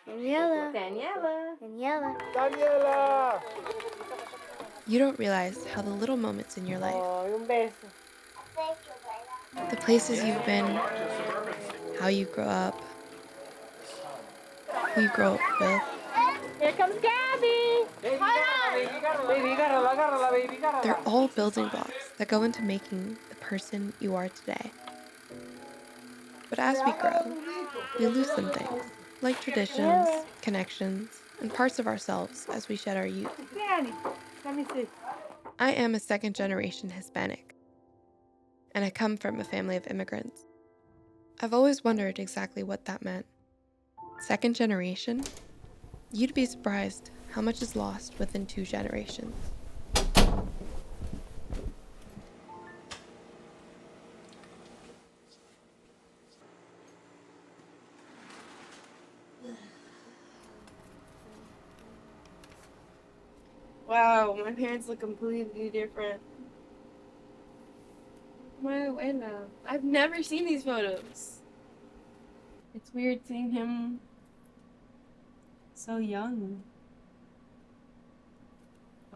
Daniela. Daniela. Daniela. Daniela! You don't realize how the little moments in your life, Un beso. the places you've been, how you grow up, who you grow up with, Here comes Gabby. Baby, agárrala, baby, agárrala. they're all building blocks that go into making the person you are today. But as we grow, we lose some things, like traditions, connections, and parts of ourselves as we shed our youth. Danny, let me see. I am a second-generation Hispanic, and I come from a family of immigrants. I've always wondered exactly what that meant. Second generation? You'd be surprised how much is lost within 2 generations. Wow, my parents look completely different. My abuela. I've never seen these photos. It's weird seeing him so young.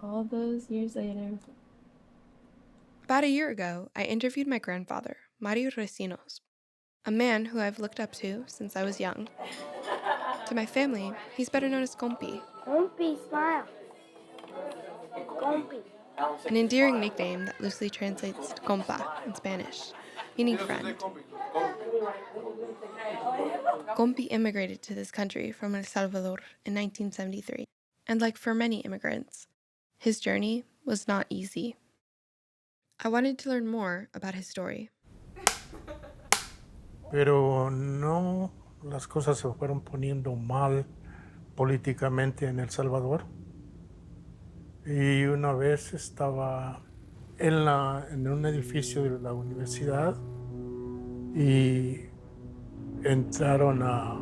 All those years later. About a year ago, I interviewed my grandfather, Mario Recinos, a man who I've looked up to since I was young. To my family, he's better known as Compi, Compi, smile. Compi. an endearing nickname that loosely translates to compa in Spanish, meaning friend. Compi immigrated to this country from El Salvador in 1973, and like for many immigrants, his journey was not easy. I wanted to learn more about his story. Pero no, las cosas se fueron poniendo mal políticamente en El Salvador. Y una vez estaba en un edificio de la universidad y entraron a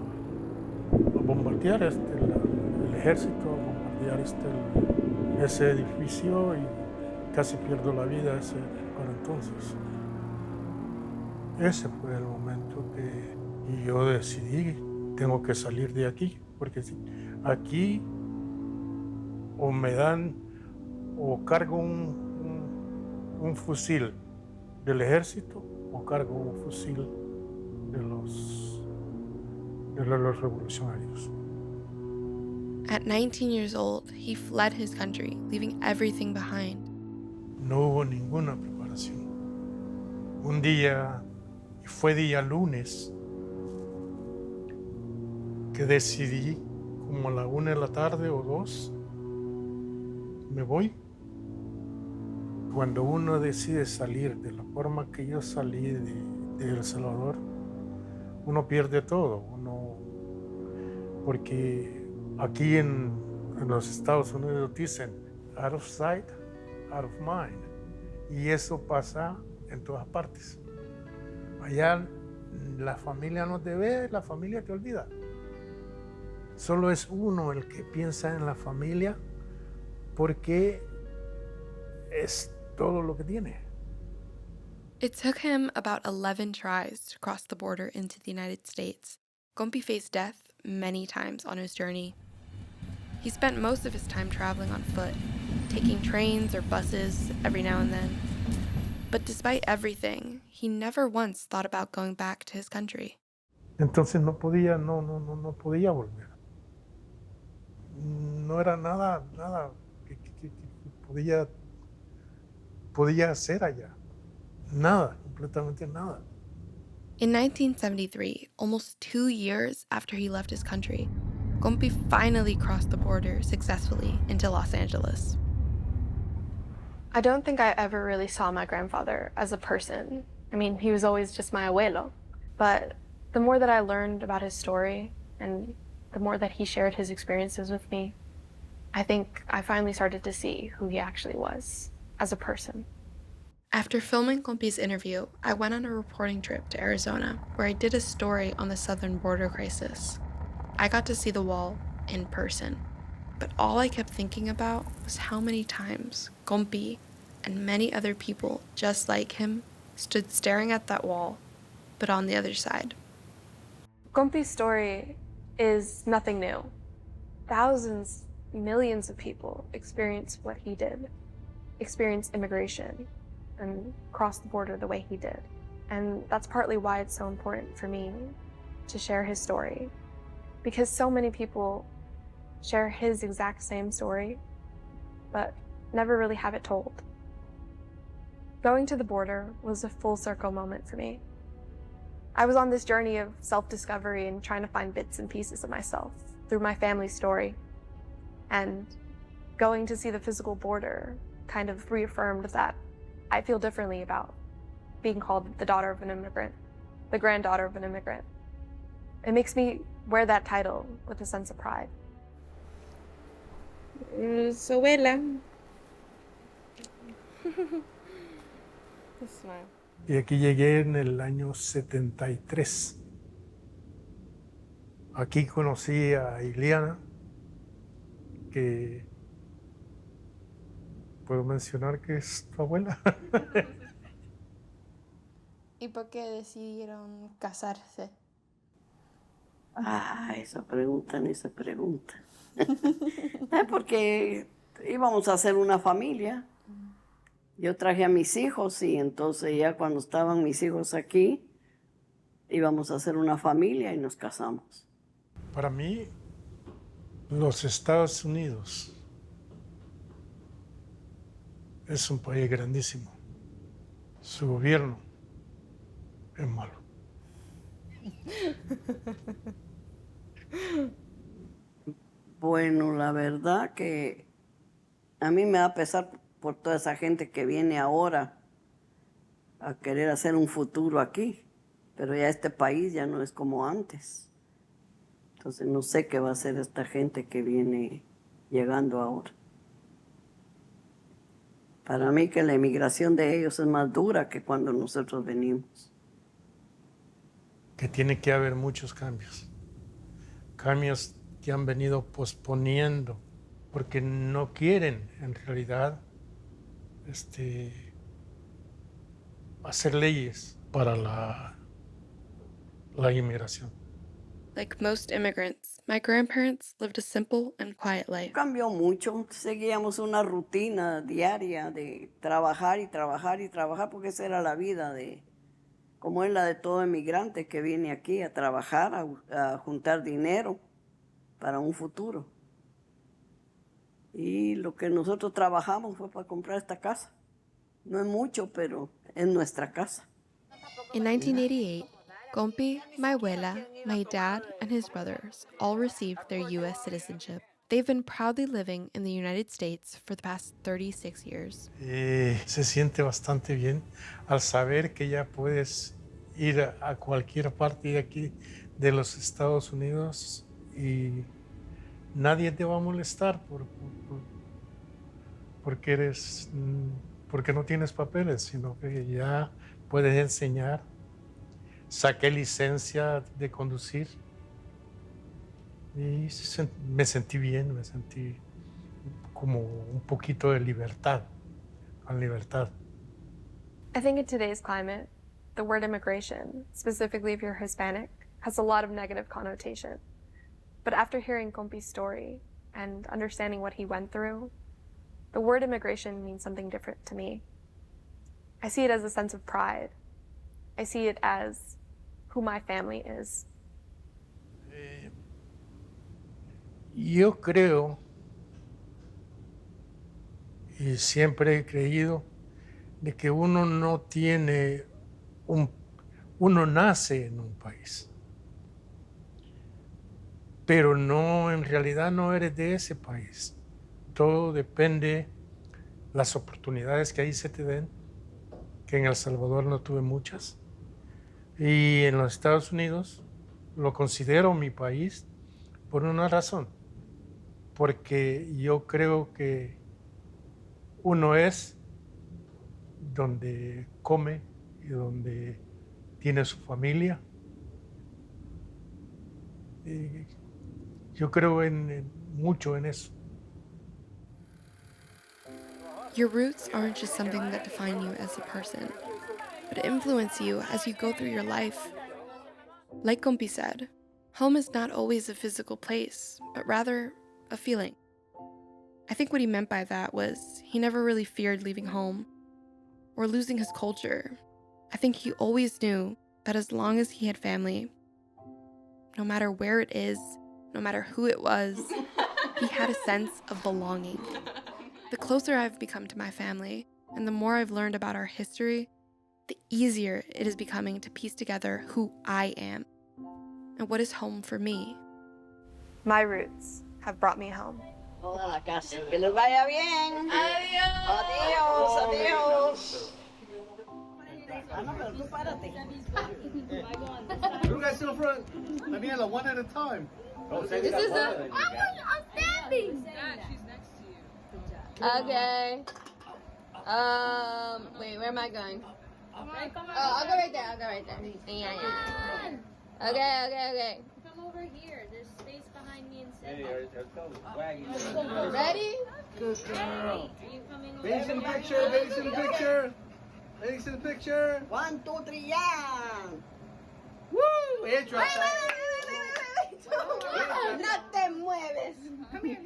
bombardear el ejército, a bombardear ese edificio y casi pierdo la vida para entonces. Ese fue el momento que yo decidí, tengo que salir de aquí, porque aquí o me dan o cargo un fusil del ejército o cargo un fusil de los revolucionarios. At 19 years old, he fled his country, leaving everything behind. No hubo ninguna preparación. Un día, y fue día lunes, que decidí, como a la 1 de la tarde o 2, me voy. Cuando uno decide salir de la forma que yo salí de El Salvador, uno pierde todo. Porque aquí en los Estados Unidos dicen, out of sight, out of mind. Y eso pasa en todas partes. Allá la familia no te ve, la familia te olvida. Solo es uno el que piensa en la familia porque es todo lo que tiene. It took him about 11 tries to cross the border into the United States. Compi faced death many times on his journey. He spent most of his time traveling on foot, taking trains or buses every now and then. But despite everything, he never once thought about going back to his country. Entonces no podía volver. No era nada que podía hacer allá. Nada, completamente nada. In 1973, almost 2 years after he left his country, Compi finally crossed the border successfully into Los Angeles. I don't think I ever really saw my grandfather as a person. I mean, he was always just my abuelo. But the more that I learned about his story and the more that he shared his experiences with me, I think I finally started to see who he actually was as a person. After filming Compi's interview, I went on a reporting trip to Arizona, where I did a story on the southern border crisis. I got to see the wall in person, but all I kept thinking about was how many times Compi and many other people just like him stood staring at that wall, but on the other side. Compi's story is nothing new. Thousands, millions of people experience what he did, experience immigration, and cross the border the way he did. And that's partly why it's so important for me to share his story, because so many people share his exact same story, but never really have it told. Going to the border was a full circle moment for me. I was on this journey of self-discovery and trying to find bits and pieces of myself through my family's story. And going to see the physical border kind of reaffirmed that I feel differently about being called the daughter of an immigrant, the granddaughter of an immigrant. It makes me wear that title with a sense of pride. Su abuela. Smile. Y aquí llegué en el año 73. Aquí conocí a Ileana, que puedo mencionar que es tu abuela. ¿Y por qué decidieron casarse? Ah, esa pregunta ni se pregunta. Porque íbamos a hacer una familia. Yo traje a mis hijos y entonces ya cuando estaban mis hijos aquí, íbamos a hacer una familia y nos casamos. Para mí, los Estados Unidos es un país grandísimo. Su gobierno es malo. Bueno, la verdad que a mí me da pesar por toda esa gente que viene ahora a querer hacer un futuro aquí, pero ya este país ya no es como antes. Entonces no sé qué va a hacer esta gente que viene llegando ahora. Para mí que la emigración de ellos es más dura que cuando nosotros venimos. Que tiene que haber muchos cambios. Cambios que han venido posponiendo porque no quieren en realidad hacer leyes para la inmigración. Like most immigrants, my grandparents lived a simple and quiet life. Cambió mucho, seguíamos una rutina diaria de trabajar y trabajar y trabajar, porque esa era la vida como es la de todo emigrante que viene aquí a trabajar, a juntar dinero para un futuro. Y lo que nosotros trabajamos fue para comprar esta casa. No es mucho, pero es nuestra casa. In 1988, Compi, my abuela, my dad, and his brothers all received their U.S. citizenship. They've been proudly living in the United States for the past 36 years. Se siente bastante bien al saber que ya puedes ir a cualquier parte de aquí de los Estados Unidos y nadie te va a molestar porque no tienes papeles, sino que ya puedes enseñar. Saqué licencia de conducir y me sentí bien, me sentí como un poquito de libertad, con libertad. I think in today's climate, the word immigration, specifically if you're Hispanic, has a lot of negative connotation. But after hearing Compi's story and understanding what he went through, the word immigration means something different to me. I see it as a sense of pride. I see it as who my family is. Yo creo y siempre he creído de que uno no tiene uno nace en un país, pero no, en realidad no eres de ese país. Todo depende las oportunidades que ahí se te den, que en El Salvador no tuve muchas, y en los Estados Unidos lo considero mi país por una razón, porque yo creo que uno es donde come y donde tiene su familia. Y yo creo mucho en eso. Your roots aren't just something that define you as a person, but influence you as you go through your life. Like Compi said, Home is not always a physical place, but rather a feeling. I think what he meant by that was he never really feared leaving home or losing his culture. I think he always knew that as long as he had family, no matter where it is, no matter who it was, he had a sense of belonging. The closer I've become to my family, and the more I've learned about our history, the easier it is becoming to piece together who I am and what is home for me. My roots have brought me home. Toda la casa. Que les vaya bien. Adiós. Adiós. Ah, no, pero tú párate. You guys to the front. Daniela, one at a time. This is a. I'm standing. She's next to you. Okay. Wait, where am I going? Oh, I'll go right there. Yeah. Okay. Come over here. There's space behind me and Hey, Seth. Ready? Good girl. Are you coming over? Ladies in the picture. Ladies in the picture. Ladies in the picture. 1, 2, 3, ya. Woo! Airdrop. No te mueves. Come here.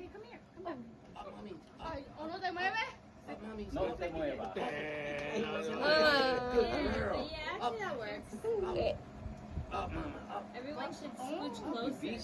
¿O no te mueves? No te muevas. Yeah, actually that works. Okay. Everyone should scooch closer.